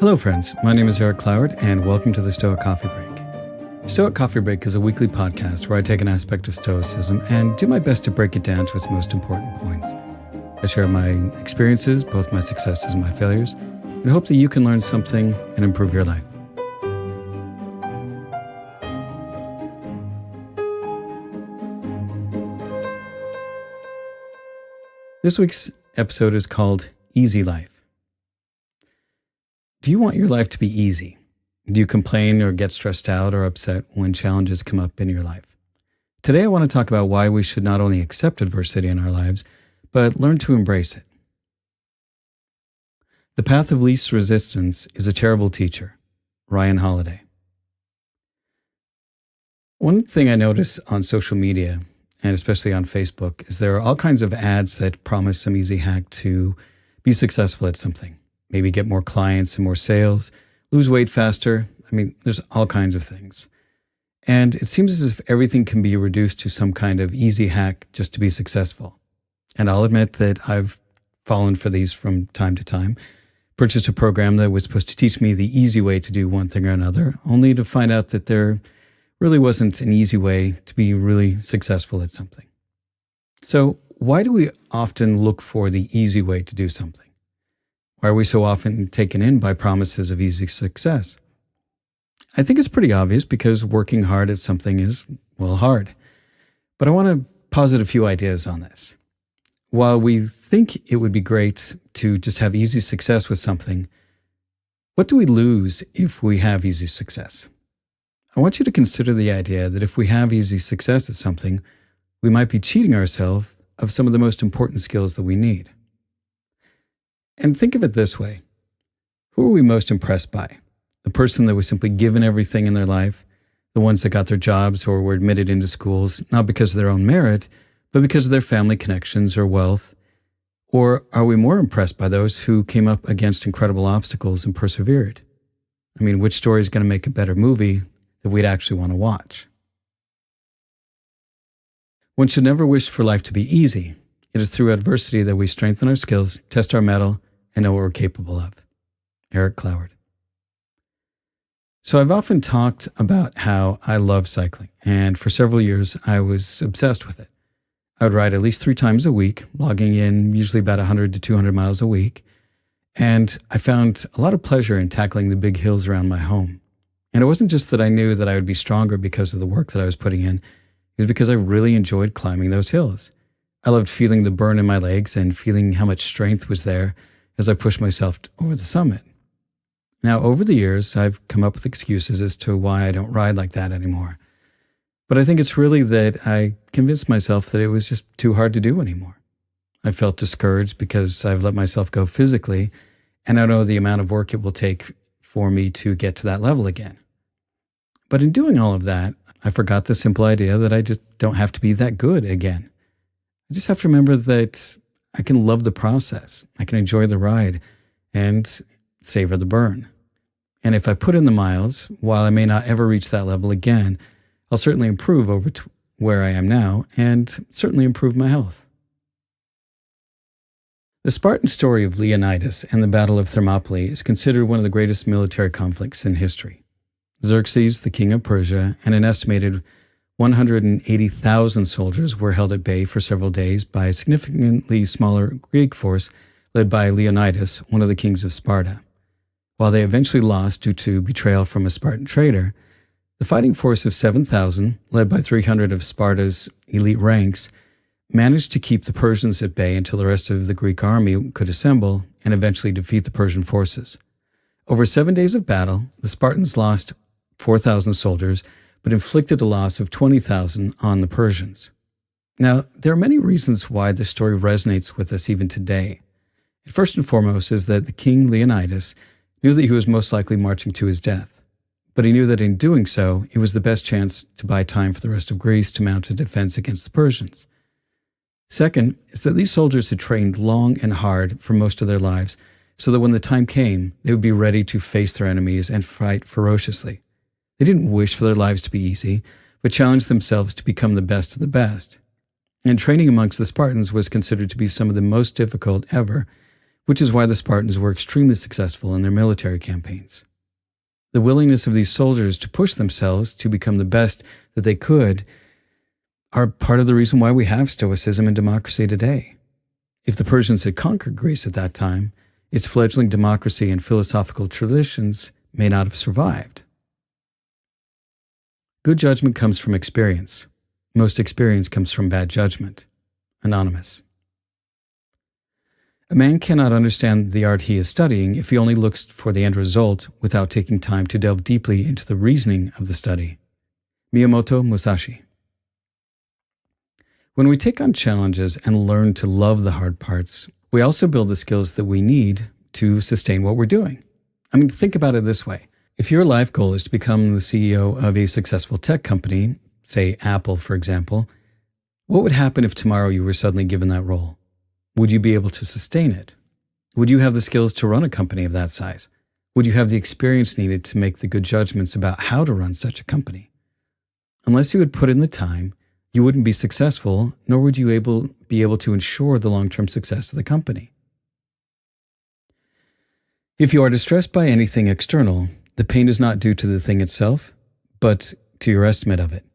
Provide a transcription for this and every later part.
Hello friends, my name is Eric Cloward and welcome to the Stoic Coffee Break. Stoic Coffee Break is a weekly podcast where I take an aspect of Stoicism and do my best to break it down to its most important points. I share my experiences, both my successes and my failures, and hope that you can learn something and improve your life. This week's episode is called Easy Life. Do you want your life to be easy? Do you complain or get stressed out or upset when challenges come up in your life? Today I want to talk about why we should not only accept adversity in our lives, but learn to embrace it. The path of least resistance is a terrible teacher. Ryan Holiday. One thing I notice on social media, and especially on Facebook, is there are all kinds of ads that promise some easy hack to be successful at something. Maybe get more clients and more sales, lose weight faster. There's all kinds of things. And it seems as if everything can be reduced to some kind of easy hack just to be successful. And I'll admit that I've fallen for these from time to time. Purchased a program that was supposed to teach me the easy way to do one thing or another, only to find out that there really wasn't an easy way to be really successful at something. So why do we often look for the easy way to do something? Why are we so often taken in by promises of easy success? I think it's pretty obvious because working hard at something is, hard. But I want to posit a few ideas on this. While we think it would be great to just have easy success with something, what do we lose if we have easy success? I want you to consider the idea that if we have easy success at something, we might be cheating ourselves of some of the most important skills that we need. And think of it this way. Who are we most impressed by? The person that was simply given everything in their life, the ones that got their jobs or were admitted into schools, not because of their own merit, but because of their family connections or wealth? Or are we more impressed by those who came up against incredible obstacles and persevered? Which story is going to make a better movie that we'd actually want to watch? One should never wish for life to be easy. It is through adversity that we strengthen our skills, test our mettle, and know what we're capable of. Eric Cloward. So I've often talked about how I love cycling, and for several years I was obsessed with it. I would ride at least 3 times a week, logging in usually about 100 to 200 miles a week, and I found a lot of pleasure in tackling the big hills around my home. And it wasn't just that I knew that I would be stronger because of the work that I was putting in, it was because I really enjoyed climbing those hills. I loved feeling the burn in my legs and feeling how much strength was there as I pushed myself over the summit. Now, over the years, I've come up with excuses as to why I don't ride like that anymore. But I think it's really that I convinced myself that it was just too hard to do anymore. I felt discouraged because I've let myself go physically, and I know the amount of work it will take for me to get to that level again. But in doing all of that, I forgot the simple idea that I just don't have to be that good again. I just have to remember that I can love the process. I can enjoy the ride and savor the burn. And if I put in the miles, while I may not ever reach that level again, I'll certainly improve over to where I am now and certainly improve my health. The Spartan story of Leonidas and the Battle of Thermopylae is considered one of the greatest military conflicts in history. Xerxes, the king of Persia, and an estimated 180,000 soldiers were held at bay for several days by a significantly smaller Greek force led by Leonidas, one of the kings of Sparta. While they eventually lost due to betrayal from a Spartan traitor, the fighting force of 7,000, led by 300 of Sparta's elite ranks, managed to keep the Persians at bay until the rest of the Greek army could assemble and eventually defeat the Persian forces. Over 7 days of battle, the Spartans lost 4,000 soldiers, but inflicted a loss of 20,000 on the Persians. Now, there are many reasons why this story resonates with us even today. First and foremost is that the king Leonidas knew that he was most likely marching to his death, but he knew that in doing so, it was the best chance to buy time for the rest of Greece to mount a defense against the Persians. Second is that these soldiers had trained long and hard for most of their lives, so that when the time came, they would be ready to face their enemies and fight ferociously. They didn't wish for their lives to be easy, but challenged themselves to become the best of the best. And training amongst the Spartans was considered to be some of the most difficult ever, which is why the Spartans were extremely successful in their military campaigns. The willingness of these soldiers to push themselves to become the best that they could are part of the reason why we have stoicism and democracy today. If the Persians had conquered Greece at that time, its fledgling democracy and philosophical traditions may not have survived. Good judgment comes from experience. Most experience comes from bad judgment. Anonymous. A man cannot understand the art he is studying if he only looks for the end result without taking time to delve deeply into the reasoning of the study. Miyamoto Musashi. When we take on challenges and learn to love the hard parts, we also build the skills that we need to sustain what we're doing. Think about it this way. If your life goal is to become the CEO of a successful tech company, say Apple, for example, what would happen if tomorrow you were suddenly given that role? Would you be able to sustain it? Would you have the skills to run a company of that size? Would you have the experience needed to make the good judgments about how to run such a company? Unless you had put in the time, you wouldn't be successful, nor would you be able to ensure the long-term success of the company. If you are distressed by anything external, the pain is not due to the thing itself, but to your estimate of it.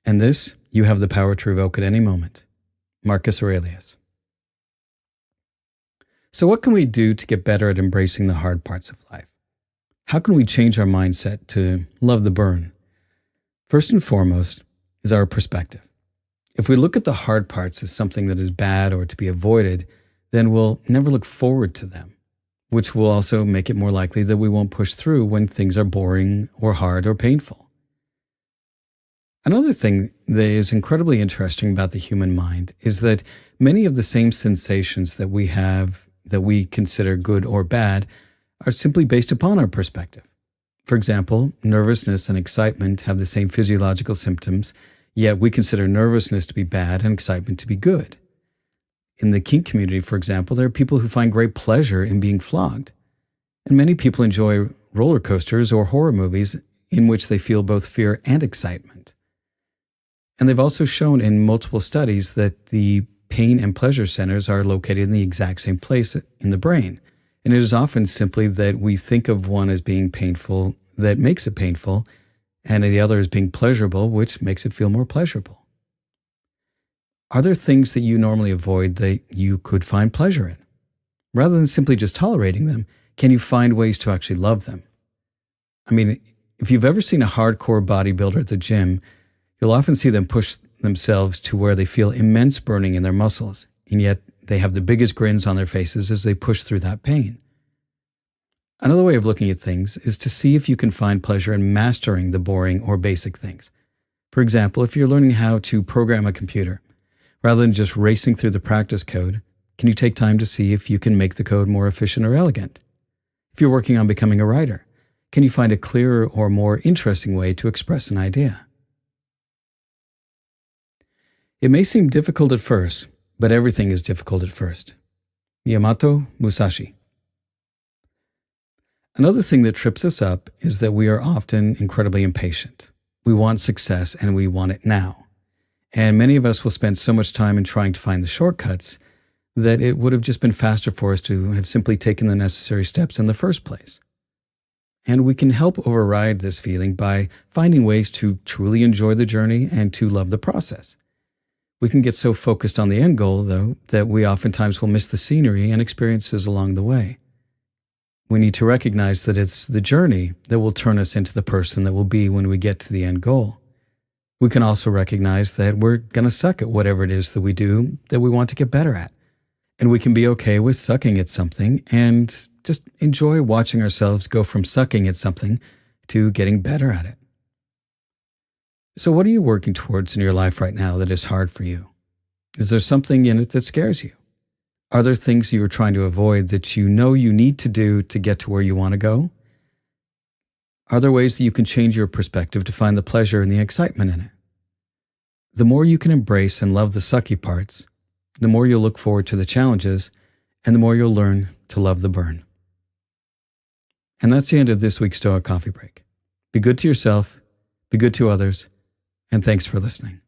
And this, you have the power to revoke at any moment. Marcus Aurelius. So what can we do to get better at embracing the hard parts of life? How can we change our mindset to love the burn? First and foremost is our perspective. If we look at the hard parts as something that is bad or to be avoided, then we'll never look forward to them, which will also make it more likely that we won't push through when things are boring or hard or painful. Another thing that is incredibly interesting about the human mind is that many of the same sensations that we have that we consider good or bad are simply based upon our perspective. For example, nervousness and excitement have the same physiological symptoms, yet we consider nervousness to be bad and excitement to be good. In the kink community, for example, there are people who find great pleasure in being flogged. And many people enjoy roller coasters or horror movies in which they feel both fear and excitement. And they've also shown in multiple studies that the pain and pleasure centers are located in the exact same place in the brain. And it is often simply that we think of one as being painful that makes it painful, and the other as being pleasurable, which makes it feel more pleasurable. Are there things that you normally avoid that you could find pleasure in? Rather than simply just tolerating them, can you find ways to actually love them? If you've ever seen a hardcore bodybuilder at the gym, you'll often see them push themselves to where they feel immense burning in their muscles, and yet they have the biggest grins on their faces as they push through that pain. Another way of looking at things is to see if you can find pleasure in mastering the boring or basic things. For example, if you're learning how to program a computer, rather than just racing through the practice code, can you take time to see if you can make the code more efficient or elegant? If you're working on becoming a writer, can you find a clearer or more interesting way to express an idea? It may seem difficult at first, but everything is difficult at first. Miyamoto Musashi. Another thing that trips us up is that we are often incredibly impatient. We want success and we want it now. And many of us will spend so much time in trying to find the shortcuts that it would have just been faster for us to have simply taken the necessary steps in the first place. And we can help override this feeling by finding ways to truly enjoy the journey and to love the process. We can get so focused on the end goal, though, that we oftentimes will miss the scenery and experiences along the way. We need to recognize that it's the journey that will turn us into the person that we'll be when we get to the end goal. We can also recognize that we're going to suck at whatever it is that we do that we want to get better at. And we can be okay with sucking at something and just enjoy watching ourselves go from sucking at something to getting better at it. So what are you working towards in your life right now that is hard for you? Is there something in it that scares you? Are there things you are trying to avoid that you know you need to do to get to where you want to go? Are there ways that you can change your perspective to find the pleasure and the excitement in it? The more you can embrace and love the sucky parts, the more you'll look forward to the challenges, and the more you'll learn to love the burn. And that's the end of this week's Stoic Coffee Break. Be good to yourself, be good to others, and thanks for listening.